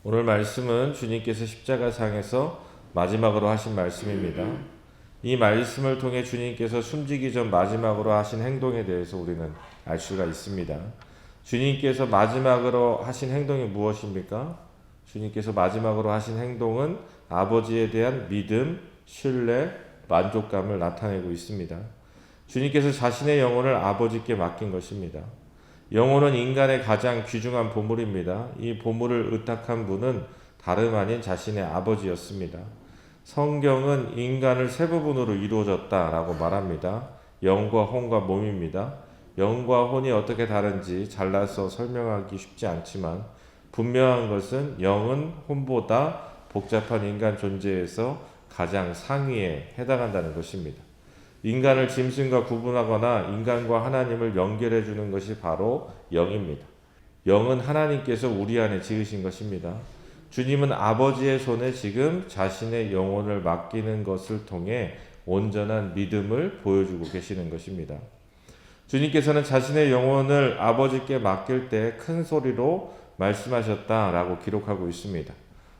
오늘 말씀은 주님께서 십자가상에서 마지막으로 하신 말씀입니다. 이 말씀을 통해 주님께서 숨지기 전 마지막으로 하신 행동에 대해서 우리는 알 수가 있습니다. 주님께서 마지막으로 하신 행동이 무엇입니까? 주님께서 마지막으로 하신 행동은 아버지에 대한 믿음, 신뢰, 만족감을 나타내고 있습니다. 주님께서 자신의 영혼을 아버지께 맡긴 것입니다. 영혼은 인간의 가장 귀중한 보물입니다. 이 보물을 의탁한 분은 다름 아닌 자신의 아버지였습니다. 성경은 인간을 세 부분으로 이루어졌다라고 말합니다. 영과 혼과 몸입니다. 영과 혼이 어떻게 다른지 잘라서 설명하기 쉽지 않지만 분명한 것은 영은 혼보다 복잡한 인간 존재에서 가장 상위에 해당한다는 것입니다. 인간을 짐승과 구분하거나 인간과 하나님을 연결해 주는 것이 바로 영입니다. 영은 하나님께서 우리 안에 지으신 것입니다. 주님은 아버지의 손에 지금 자신의 영혼을 맡기는 것을 통해 온전한 믿음을 보여주고 계시는 것입니다. 주님께서는 자신의 영혼을 아버지께 맡길 때 큰 소리로 말씀하셨다라고 기록하고 있습니다.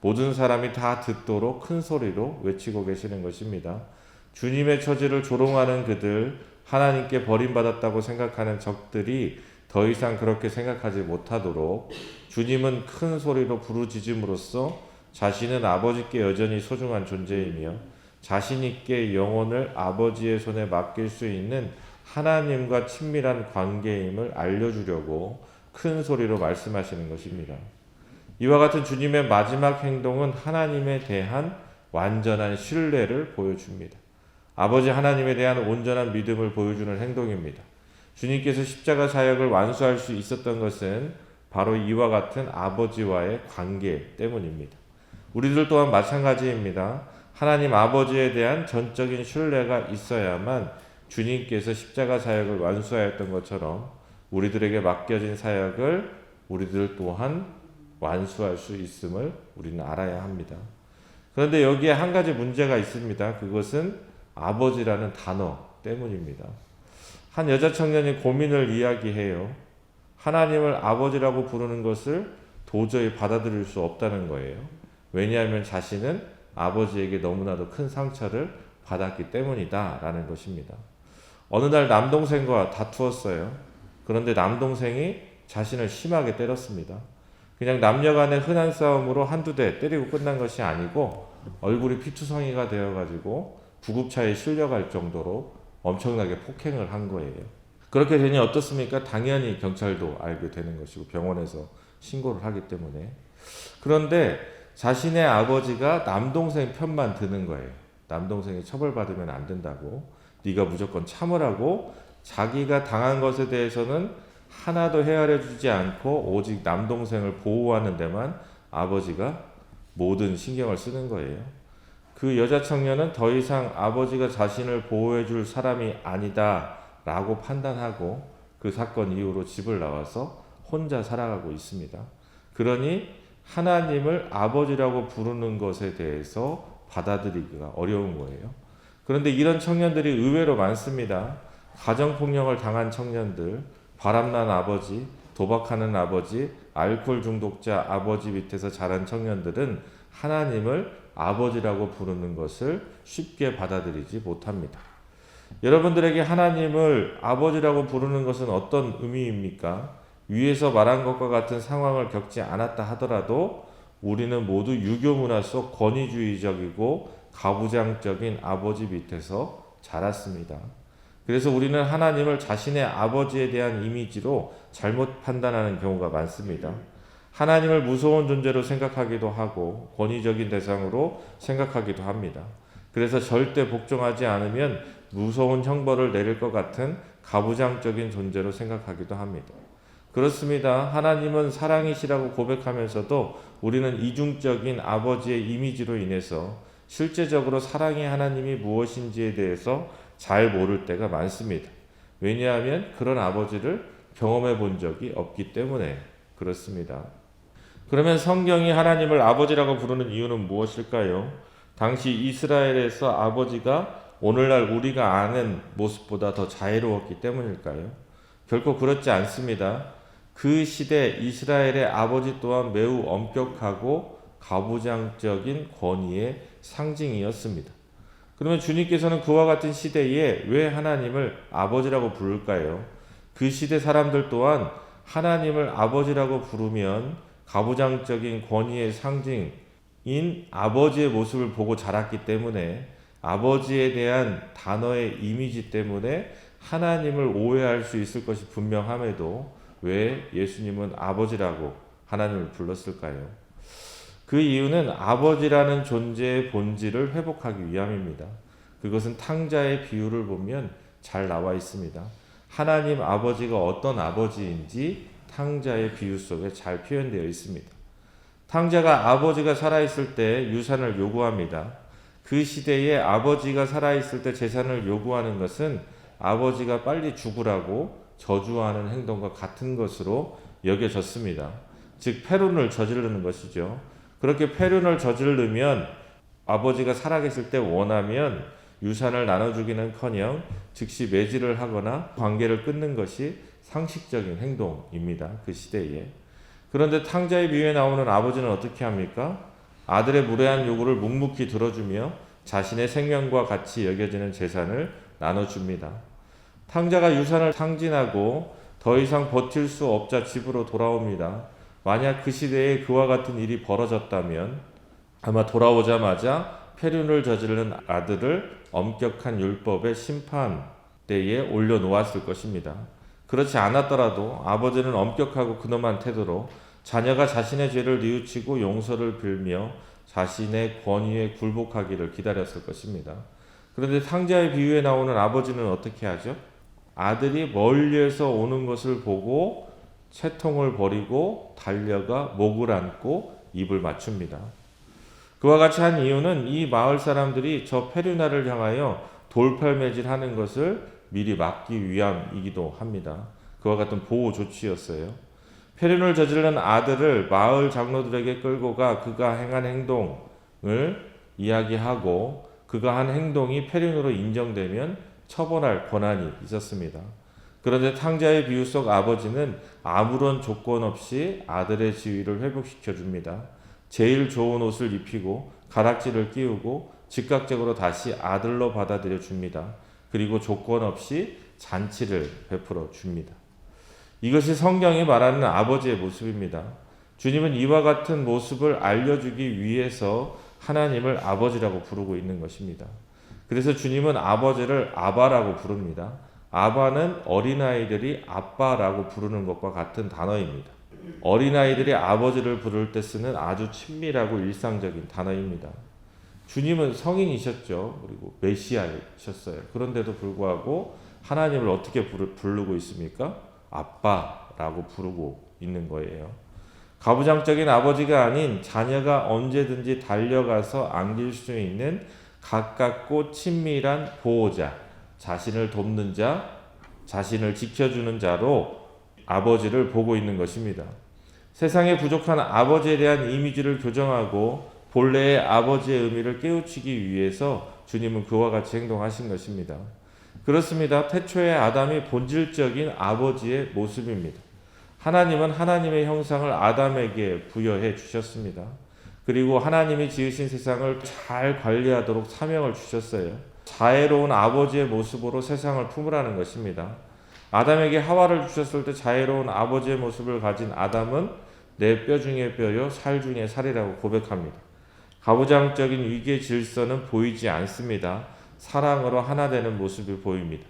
모든 사람이 다 듣도록 큰 소리로 외치고 계시는 것입니다. 주님의 처지를 조롱하는 그들, 하나님께 버림받았다고 생각하는 적들이 더 이상 그렇게 생각하지 못하도록 주님은 큰 소리로 부르짖음으로써 자신은 아버지께 여전히 소중한 존재이며 자신 있게 영혼을 아버지의 손에 맡길 수 있는 하나님과 친밀한 관계임을 알려주려고 큰 소리로 말씀하시는 것입니다. 이와 같은 주님의 마지막 행동은 하나님에 대한 완전한 신뢰를 보여줍니다. 아버지 하나님에 대한 온전한 믿음을 보여주는 행동입니다. 주님께서 십자가 사역을 완수할 수 있었던 것은 바로 이와 같은 아버지와의 관계 때문입니다. 우리들 또한 마찬가지입니다. 하나님 아버지에 대한 전적인 신뢰가 있어야만 주님께서 십자가 사역을 완수하였던 것처럼 우리들에게 맡겨진 사역을 우리들 또한 완수할 수 있음을 우리는 알아야 합니다. 그런데 여기에 한 가지 문제가 있습니다. 그것은 아버지라는 단어 때문입니다. 한 여자 청년이 고민을 이야기해요. 하나님을 아버지라고 부르는 것을 도저히 받아들일 수 없다는 거예요. 왜냐하면 자신은 아버지에게 너무나도 큰 상처를 받았기 때문이다 라는 것입니다. 어느 날 남동생과 다투었어요. 그런데 남동생이 자신을 심하게 때렸습니다. 그냥 남녀간의 흔한 싸움으로 한두 대 때리고 끝난 것이 아니고 얼굴이 피투성이가 되어가지고 구급차에 실려갈 정도로 엄청나게 폭행을 한 거예요. 그렇게 되니 어떻습니까? 당연히 경찰도 알게 되는 것이고 병원에서 신고를 하기 때문에. 그런데 자신의 아버지가 남동생 편만 드는 거예요. 남동생이 처벌받으면 안 된다고, 네가 무조건 참으라고, 자기가 당한 것에 대해서는 하나도 헤아려 주지 않고 오직 남동생을 보호하는 데만 아버지가 모든 신경을 쓰는 거예요. 그 여자 청년은 더 이상 아버지가 자신을 보호해 줄 사람이 아니다 라고 판단하고 그 사건 이후로 집을 나와서 혼자 살아가고 있습니다. 그러니 하나님을 아버지라고 부르는 것에 대해서 받아들이기가 어려운 거예요. 그런데 이런 청년들이 의외로 많습니다. 가정폭력을 당한 청년들, 바람난 아버지, 도박하는 아버지, 알코올 중독자 아버지 밑에서 자란 청년들은 하나님을 아버지라고 부르는 것을 쉽게 받아들이지 못합니다. 여러분들에게 하나님을 아버지라고 부르는 것은 어떤 의미입니까? 위에서 말한 것과 같은 상황을 겪지 않았다 하더라도 우리는 모두 유교 문화 속 권위주의적이고 가부장적인 아버지 밑에서 자랐습니다. 그래서 우리는 하나님을 자신의 아버지에 대한 이미지로 잘못 판단하는 경우가 많습니다. 하나님을 무서운 존재로 생각하기도 하고 권위적인 대상으로 생각하기도 합니다. 그래서 절대 복종하지 않으면 무서운 형벌을 내릴 것 같은 가부장적인 존재로 생각하기도 합니다. 그렇습니다. 하나님은 사랑이시라고 고백하면서도 우리는 이중적인 아버지의 이미지로 인해서 실제적으로 사랑의 하나님이 무엇인지에 대해서 잘 모를 때가 많습니다. 왜냐하면 그런 아버지를 경험해 본 적이 없기 때문에 그렇습니다. 그러면 성경이 하나님을 아버지라고 부르는 이유는 무엇일까요? 당시 이스라엘에서 아버지가 오늘날 우리가 아는 모습보다 더 자유로웠기 때문일까요? 결코 그렇지 않습니다. 그 시대 이스라엘의 아버지 또한 매우 엄격하고 가부장적인 권위의 상징이었습니다. 그러면 주님께서는 그와 같은 시대에 왜 하나님을 아버지라고 부를까요? 그 시대 사람들 또한 하나님을 아버지라고 부르면 가부장적인 권위의 상징인 아버지의 모습을 보고 자랐기 때문에 아버지에 대한 단어의 이미지 때문에 하나님을 오해할 수 있을 것이 분명함에도 왜 예수님은 아버지라고 하나님을 불렀을까요? 그 이유는 아버지라는 존재의 본질을 회복하기 위함입니다. 그것은 탕자의 비유를 보면 잘 나와 있습니다. 하나님 아버지가 어떤 아버지인지 탕자의 비유 속에 잘 표현되어 있습니다. 탕자가 아버지가 살아있을 때 유산을 요구합니다. 그 시대에 아버지가 살아있을 때 재산을 요구하는 것은 아버지가 빨리 죽으라고 저주하는 행동과 같은 것으로 여겨졌습니다. 즉 패륜을 저지르는 것이죠. 그렇게 패륜을 저지르면 아버지가 살아계실 때 원하면 유산을 나눠주기는커녕 즉시 매질을 하거나 관계를 끊는 것이 상식적인 행동입니다. 그 시대에. 그런데 탕자의 비유에 나오는 아버지는 어떻게 합니까? 아들의 무례한 요구를 묵묵히 들어주며 자신의 생명과 같이 여겨지는 재산을 나눠줍니다. 탕자가 유산을 탕진하고 더 이상 버틸 수 없자 집으로 돌아옵니다. 만약 그 시대에 그와 같은 일이 벌어졌다면 아마 돌아오자마자 패륜을 저지르는 아들을 엄격한 율법의 심판대에 올려놓았을 것입니다. 그렇지 않았더라도 아버지는 엄격하고 근엄한 태도로 자녀가 자신의 죄를 뉘우치고 용서를 빌며 자신의 권위에 굴복하기를 기다렸을 것입니다. 그런데 탕자의 비유에 나오는 아버지는 어떻게 하죠? 아들이 멀리에서 오는 것을 보고 채통을 버리고 달려가 목을 안고 입을 맞춥니다. 그와 같이 한 이유는 이 마을 사람들이 저 페류나를 향하여 돌팔매질하는 것을 미리 막기 위함이기도 합니다. 그와 같은 보호 조치였어요. 페륜을 저지른 아들을 마을 장로들에게 끌고 가 그가 행한 행동을 이야기하고 그가 한 행동이 페륜으로 인정되면 처벌할 권한이 있었습니다. 그런데 탕자의 비유 속 아버지는 아무런 조건 없이 아들의 지위를 회복시켜 줍니다. 제일 좋은 옷을 입히고 가락지를 끼우고 즉각적으로 다시 아들로 받아들여 줍니다. 그리고 조건 없이 잔치를 베풀어 줍니다. 이것이 성경이 말하는 아버지의 모습입니다. 주님은 이와 같은 모습을 알려주기 위해서 하나님을 아버지라고 부르고 있는 것입니다. 그래서 주님은 아버지를 아바라고 부릅니다. 아바는 어린아이들이 아빠라고 부르는 것과 같은 단어입니다. 어린아이들이 아버지를 부를 때 쓰는 아주 친밀하고 일상적인 단어입니다. 주님은 성인이셨죠. 그리고 메시아이셨어요. 그런데도 불구하고 하나님을 어떻게 부르고 있습니까? 아빠라고 부르고 있는 거예요. 가부장적인 아버지가 아닌 자녀가 언제든지 달려가서 안길 수 있는 가깝고 친밀한 보호자, 자신을 돕는 자, 자신을 지켜주는 자로 아버지를 보고 있는 것입니다. 세상에 부족한 아버지에 대한 이미지를 교정하고 본래의 아버지의 의미를 깨우치기 위해서 주님은 그와 같이 행동하신 것입니다. 그렇습니다. 태초의 아담이 본질적인 아버지의 모습입니다. 하나님은 하나님의 형상을 아담에게 부여해 주셨습니다. 그리고 하나님이 지으신 세상을 잘 관리하도록 사명을 주셨어요. 자애로운 아버지의 모습으로 세상을 품으라는 것입니다. 아담에게 하와를 주셨을 때 자애로운 아버지의 모습을 가진 아담은 내 뼈 중에 뼈요 살 중에 살이라고 고백합니다. 가부장적인 위계 질서는 보이지 않습니다. 사랑으로 하나 되는 모습이 보입니다.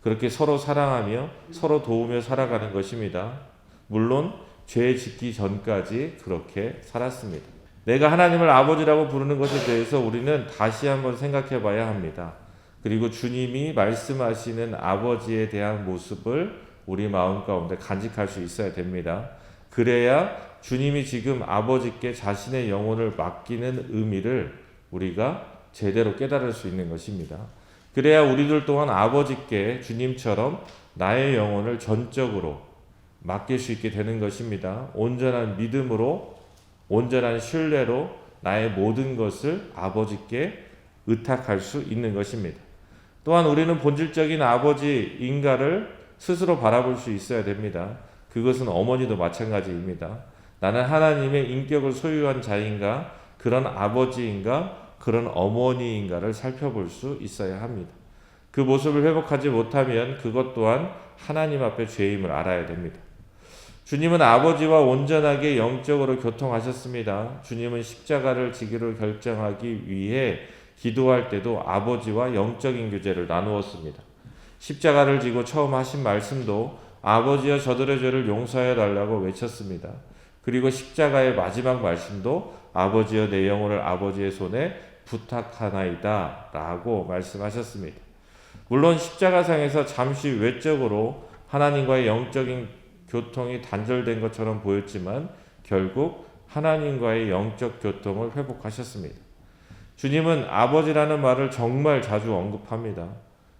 그렇게 서로 사랑하며 서로 도우며 살아가는 것입니다. 물론 죄 짓기 전까지 그렇게 살았습니다. 내가 하나님을 아버지라고 부르는 것에 대해서 우리는 다시 한번 생각해 봐야 합니다. 그리고 주님이 말씀하시는 아버지에 대한 모습을 우리 마음 가운데 간직할 수 있어야 됩니다. 그래야 주님이 지금 아버지께 자신의 영혼을 맡기는 의미를 우리가 제대로 깨달을 수 있는 것입니다. 그래야 우리들 또한 아버지께 주님처럼 나의 영혼을 전적으로 맡길 수 있게 되는 것입니다. 온전한 믿음으로, 온전한 신뢰로 나의 모든 것을 아버지께 의탁할 수 있는 것입니다. 또한 우리는 본질적인 아버지 인가를 스스로 바라볼 수 있어야 됩니다. 그것은 어머니도 마찬가지입니다. 나는 하나님의 인격을 소유한 자인가, 그런 아버지인가, 그런 어머니인가를 살펴볼 수 있어야 합니다. 그 모습을 회복하지 못하면 그것 또한 하나님 앞에 죄임을 알아야 됩니다. 주님은 아버지와 온전하게 영적으로 교통하셨습니다. 주님은 십자가를 지기로 결정하기 위해 기도할 때도 아버지와 영적인 교제를 나누었습니다. 십자가를 지고 처음 하신 말씀도 아버지여 저들의 죄를 용서해 달라고 외쳤습니다. 그리고 십자가의 마지막 말씀도 아버지여 내 영혼을 아버지의 손에 부탁하나이다 라고 말씀하셨습니다. 물론 십자가상에서 잠시 외적으로 하나님과의 영적인 교통이 단절된 것처럼 보였지만 결국 하나님과의 영적 교통을 회복하셨습니다. 주님은 아버지라는 말을 정말 자주 언급합니다.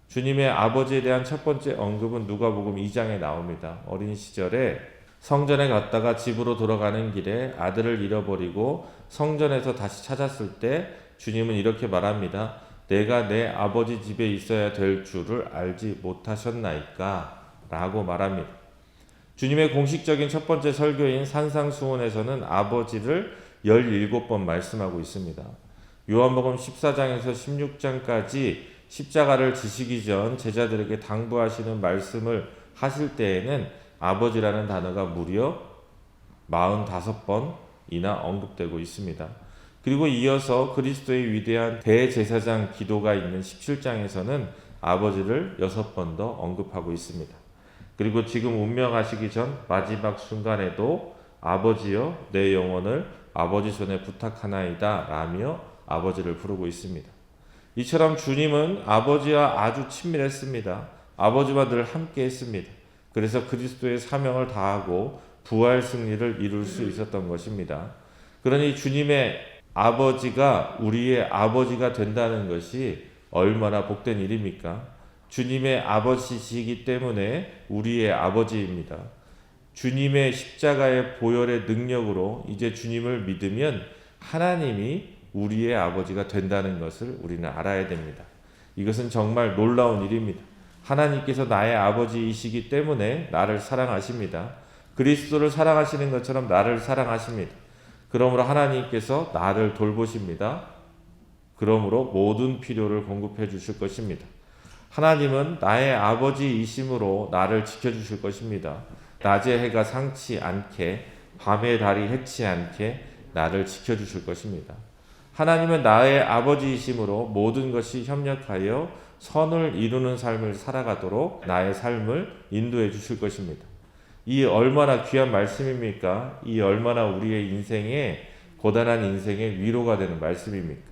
주님의 아버지에 대한 첫 번째 언급은 누가복음 2장에 나옵니다. 어린 시절에 성전에 갔다가 집으로 돌아가는 길에 아들을 잃어버리고 성전에서 다시 찾았을 때 주님은 이렇게 말합니다. 내가 내 아버지 집에 있어야 될 줄을 알지 못하셨나이까? 라고 말합니다. 주님의 공식적인 첫 번째 설교인 산상수훈에서는 아버지를 17번 말씀하고 있습니다. 요한복음 14장에서 16장까지 십자가를 지시기 전 제자들에게 당부하시는 말씀을 하실 때에는 아버지라는 단어가 무려 45번이나 언급되고 있습니다. 그리고 이어서 그리스도의 위대한 대제사장 기도가 있는 17장에서는 아버지를 6번 더 언급하고 있습니다. 그리고 지금 운명하시기 전 마지막 순간에도 아버지여 내 영혼을 아버지 손에 부탁하나이다 라며 아버지를 부르고 있습니다. 이처럼 주님은 아버지와 아주 친밀했습니다. 아버지와 늘 함께 했습니다. 그래서 그리스도의 사명을 다하고 부활 승리를 이룰 수 있었던 것입니다. 그러니 주님의 아버지가 우리의 아버지가 된다는 것이 얼마나 복된 일입니까? 주님의 아버지시기 때문에 우리의 아버지입니다. 주님의 십자가의 보혈의 능력으로 이제 주님을 믿으면 하나님이 우리의 아버지가 된다는 것을 우리는 알아야 됩니다. 이것은 정말 놀라운 일입니다. 하나님께서 나의 아버지이시기 때문에 나를 사랑하십니다. 그리스도를 사랑하시는 것처럼 나를 사랑하십니다. 그러므로 하나님께서 나를 돌보십니다. 그러므로 모든 필요를 공급해 주실 것입니다. 하나님은 나의 아버지이심으로 나를 지켜주실 것입니다. 낮에 해가 상치 않게 밤에 달이 해치 않게 나를 지켜주실 것입니다. 하나님은 나의 아버지이심으로 모든 것이 협력하여 선을 이루는 삶을 살아가도록 나의 삶을 인도해 주실 것입니다. 이 얼마나 귀한 말씀입니까? 이 얼마나 우리의 인생에 고단한 인생의 위로가 되는 말씀입니까?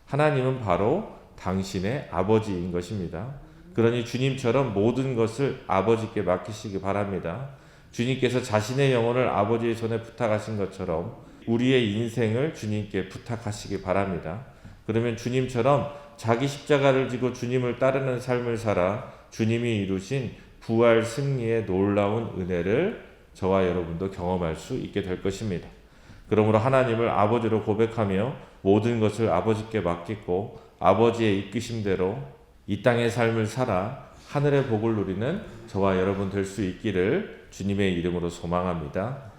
하나님은 바로 당신의 아버지인 것입니다. 그러니 주님처럼 모든 것을 아버지께 맡기시기 바랍니다. 주님께서 자신의 영혼을 아버지의 손에 부탁하신 것처럼 우리의 인생을 주님께 부탁하시기 바랍니다. 그러면 주님처럼 자기 십자가를 지고 주님을 따르는 삶을 살아 주님이 이루신 부활 승리의 놀라운 은혜를 저와 여러분도 경험할 수 있게 될 것입니다. 그러므로 하나님을 아버지로 고백하며 모든 것을 아버지께 맡기고 아버지의 이끄심대로 이 땅의 삶을 살아 하늘의 복을 누리는 저와 여러분 될 수 있기를 주님의 이름으로 소망합니다.